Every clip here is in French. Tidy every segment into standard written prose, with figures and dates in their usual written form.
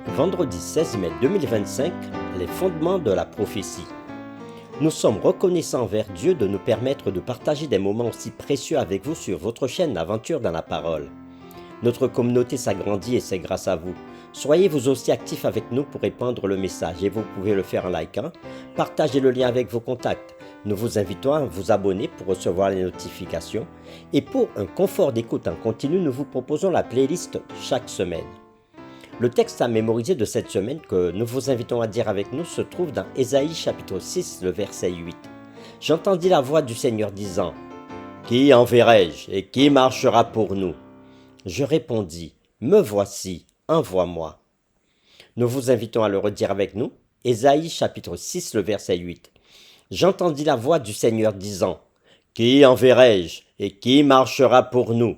Vendredi 16 mai 2025, les fondements de la prophétie. Nous sommes reconnaissants envers Dieu de nous permettre de partager des moments aussi précieux avec vous sur votre chaîne Aventure dans la parole. Notre communauté s'agrandit et c'est grâce à vous. Soyez vous aussi actifs avec nous pour répandre le message et vous pouvez le faire en likant. Partagez le lien avec vos contacts. Nous vous invitons à vous abonner pour recevoir les notifications. Et pour un confort d'écoute en continu, nous vous proposons la playlist chaque semaine. Le texte à mémoriser de cette semaine que nous vous invitons à dire avec nous se trouve dans Ésaïe chapitre 6, le verset 8. J'entendis la voix du Seigneur disant « Qui enverrai-je et qui marchera pour nous ?» Je répondis « Me voici, envoie-moi. » Nous vous invitons à le redire avec nous. Ésaïe chapitre 6, le verset 8. J'entendis la voix du Seigneur disant « Qui enverrai-je et qui marchera pour nous ?»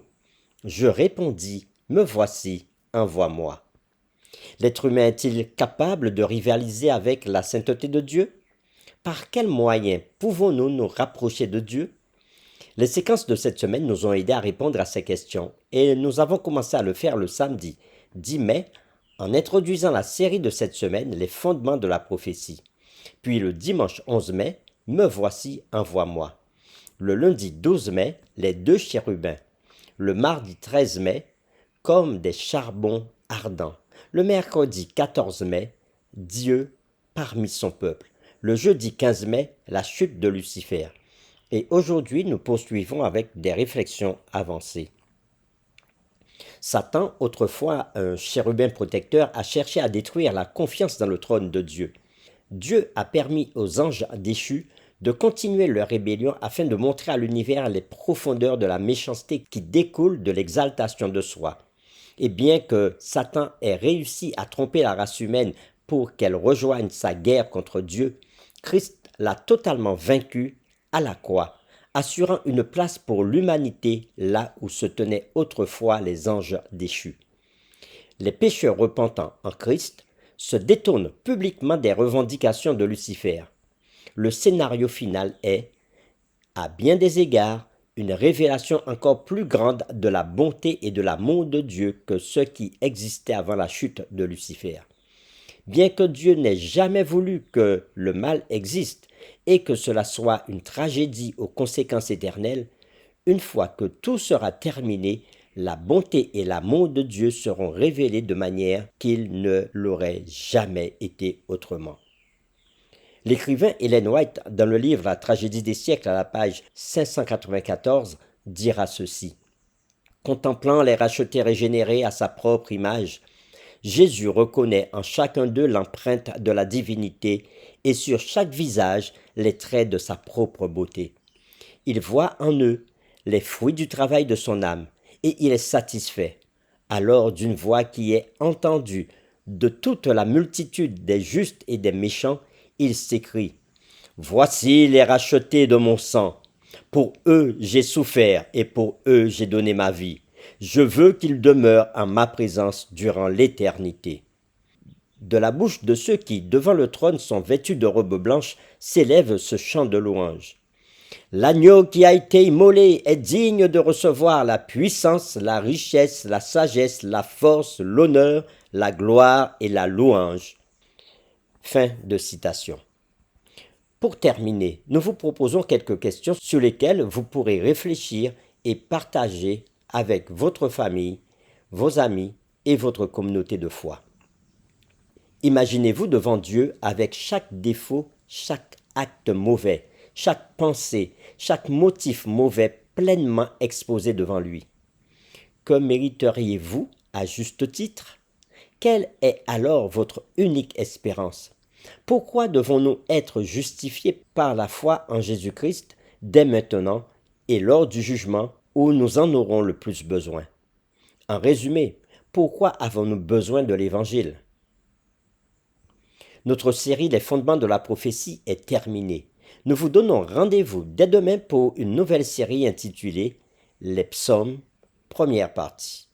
Je répondis « Me voici, envoie-moi. » L'être humain est-il capable de rivaliser avec la sainteté de Dieu? Par quels moyens pouvons-nous nous rapprocher de Dieu? Les séquences de cette semaine nous ont aidés à répondre à ces questions et nous avons commencé à le faire le samedi 10 mai en introduisant la série de cette semaine, les fondements de la prophétie. Puis le dimanche 11 mai, me voici, envoie-moi. Le lundi 12 mai, les deux chérubins. Le mardi 13 mai, comme des charbons ardents. Le mercredi 14 mai, Dieu parmi son peuple. Le jeudi 15 mai, la chute de Lucifer. Et aujourd'hui, nous poursuivons avec des réflexions avancées. Satan, autrefois un chérubin protecteur, a cherché à détruire la confiance dans le trône de Dieu. Dieu a permis aux anges déchus de continuer leur rébellion afin de montrer à l'univers les profondeurs de la méchanceté qui découle de l'exaltation de soi. Et bien que Satan ait réussi à tromper la race humaine pour qu'elle rejoigne sa guerre contre Dieu, Christ l'a totalement vaincu à la croix, assurant une place pour l'humanité là où se tenaient autrefois les anges déchus. Les pécheurs repentants en Christ se détournent publiquement des revendications de Lucifer. Le scénario final est, à bien des égards, une révélation encore plus grande de la bonté et de l'amour de Dieu que ce qui existait avant la chute de Lucifer. Bien que Dieu n'ait jamais voulu que le mal existe et que cela soit une tragédie aux conséquences éternelles, une fois que tout sera terminé, la bonté et l'amour de Dieu seront révélés de manière qu'il ne l'aurait jamais été autrement. L'écrivain Ellen White, dans le livre La tragédie des siècles à la page 594, dira ceci. Contemplant les rachetés régénérés à sa propre image, Jésus reconnaît en chacun d'eux l'empreinte de la divinité et sur chaque visage les traits de sa propre beauté. Il voit en eux les fruits du travail de son âme et il est satisfait. Alors d'une voix qui est entendue de toute la multitude des justes et des méchants, il s'écrie « Voici les rachetés de mon sang. Pour eux j'ai souffert et pour eux j'ai donné ma vie. Je veux qu'ils demeurent en ma présence durant l'éternité. » De la bouche de ceux qui, devant le trône, sont vêtus de robes blanches, s'élève ce chant de louange. L'agneau qui a été immolé est digne de recevoir la puissance, la richesse, la sagesse, la force, l'honneur, la gloire et la louange. Fin de citation. Pour terminer, nous vous proposons quelques questions sur lesquelles vous pourrez réfléchir et partager avec votre famille, vos amis et votre communauté de foi. Imaginez-vous devant Dieu avec chaque défaut, chaque acte mauvais, chaque pensée, chaque motif mauvais pleinement exposé devant lui. Que mériteriez-vous à juste titre? Quelle est alors votre unique espérance? Pourquoi devons-nous être justifiés par la foi en Jésus-Christ dès maintenant et lors du jugement où nous en aurons le plus besoin? En résumé, pourquoi avons-nous besoin de l'Évangile? Notre série Les fondements de la prophétie est terminée. Nous vous donnons rendez-vous dès demain pour une nouvelle série intitulée Les psaumes, première partie.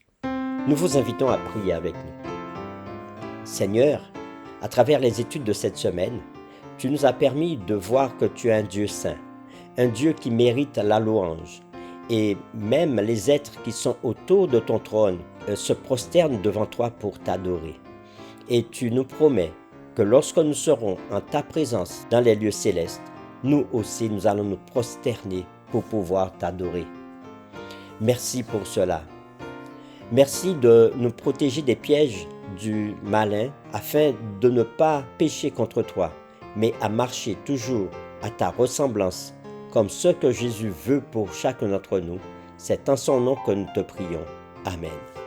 Nous vous invitons à prier avec nous. Seigneur, à travers les études de cette semaine, tu nous as permis de voir que tu es un Dieu saint, un Dieu qui mérite la louange. Et même les êtres qui sont autour de ton trône se prosternent devant toi pour t'adorer. Et tu nous promets que lorsque nous serons en ta présence dans les lieux célestes, nous aussi nous allons nous prosterner pour pouvoir t'adorer. Merci pour cela. Merci de nous protéger des pièges du malin afin de ne pas pécher contre toi, mais à marcher toujours à ta ressemblance, comme ce que Jésus veut pour chacun d'entre nous. C'est en son nom que nous te prions. Amen.